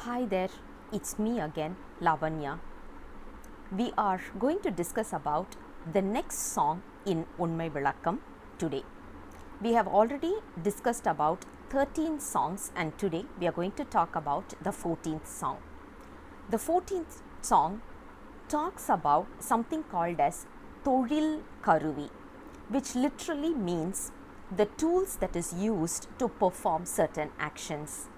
Hi there, it's me again, Lavanya. We are going to discuss about the next song in Unmai vilakkam today. We have already discussed about 13 songs and today we are going to talk about the 14th song. The 14th song talks about something called as Tozhil Karuvi, which literally means the tools that is used to perform certain actions.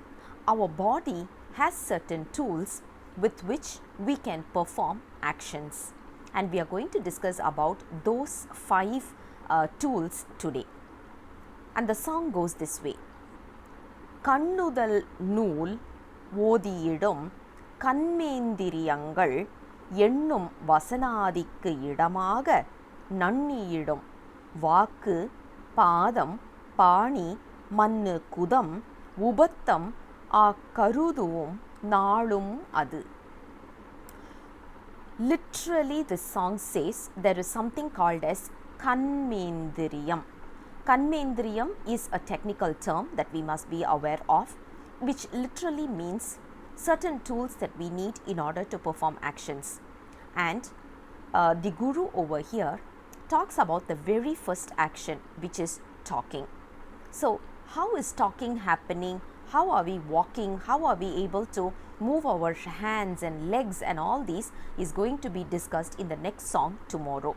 Our body has certain tools with which we can perform actions, and we are going to discuss about those five tools today. And the song goes this way: kannudhal nool odhiyidum கண்மேந்திரியங்கள் எண்ணும் வசனாதிக்கு இடமாக நண்ணியிடும் வாக்கு பாதம் பாணி மன்னு குதம் உபத்தம் கருதுவும் நாளும் அது. Literally this song says there is something called as kannmendriyam. Kannmendriyam is a technical term that we must be aware of, which literally means certain tools that we need in order to perform actions. And the guru over here talks about the very first action, which is talking. So how is talking happening? How are we walking? How are we able to move our hands and legs, and all these is going to be discussed in the next song tomorrow.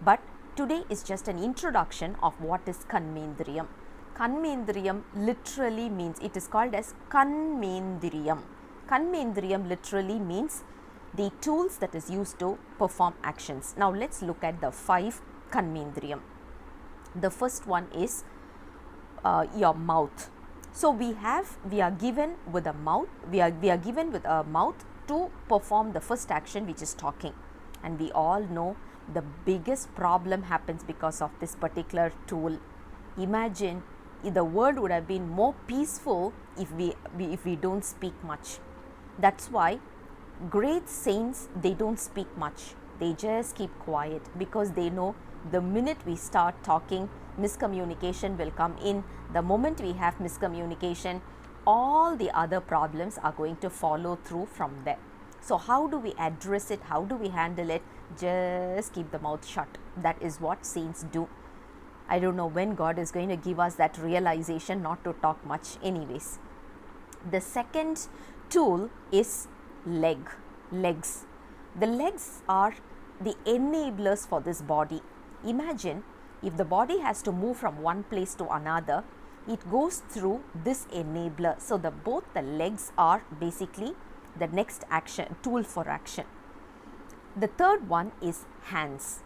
But today is just an introduction of what is kannmendriyam. Kannmendriyam literally means, it is called as kannmendriyam. Kannmendriyam literally means the tools that is used to perform actions. Now let's look at the five kannmendriyam. The first one is your mouth. So we are given with a mouth. We are given with a mouth to perform the first action, which is talking. And we all know the biggest problem happens because of this particular tool. Imagine if the world would have been more peaceful if we don't speak much. That's why great saints, they don't speak much. They just keep quiet because they know the minute we start talking, miscommunication will come in. The moment we have miscommunication, all the other problems are going to follow through from there. So how do we address it? How do we handle it? Just keep the mouth shut. That is what saints do. I don't know when God is going to give us that realization not to talk much. Anyways, the second tool is legs. The legs are the enablers for this body. Imagine if the body has to move from one place to another, it goes through this enabler. So both the legs are basically the next action, tool for action. The third one is hands.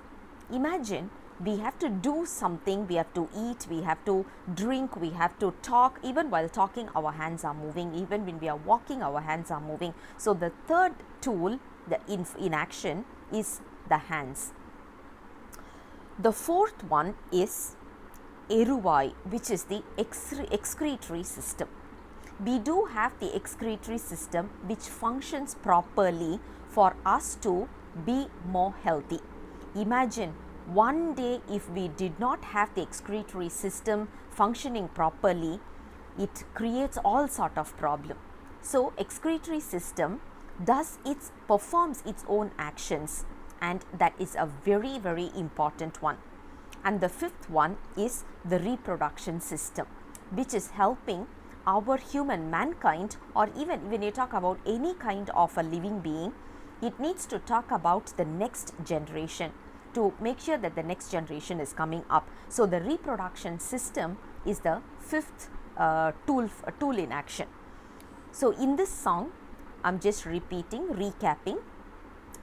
Imagine we have to do something, we have to eat, we have to drink, we have to talk. Even while talking, our hands are moving. Even when we are walking, our hands are moving. So the third tool in action is the hands. The fourth one is eruvai, which is the excretory system. We do have the excretory system which functions properly for us to be more healthy. Imagine one day if we did not have the excretory system functioning properly, it creates all sort of problem. So excretory system performs its own actions, and that is a very, very important one. And the fifth one is the reproduction system, which is helping our mankind, or even when you talk about any kind of a living being, it needs to talk about the next generation to make sure that the next generation is coming up. So the reproduction system is the fifth tool in action. So in this song, I'm just recapping.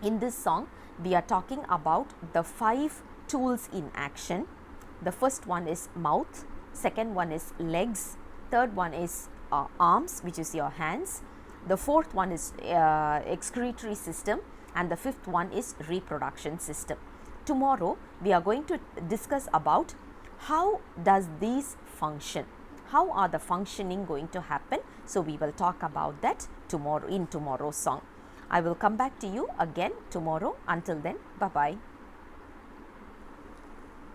In this song, we are talking about the five tools in action. The first one is mouth, second one is legs, third one is arms, which is your hands, the fourth one is excretory system, and the fifth one is reproduction system. Tomorrow we are going to discuss about how does these function, how are the functioning going to happen. So we will talk about that tomorrow in tomorrow's song. I will come back to you again tomorrow. Until then, bye bye.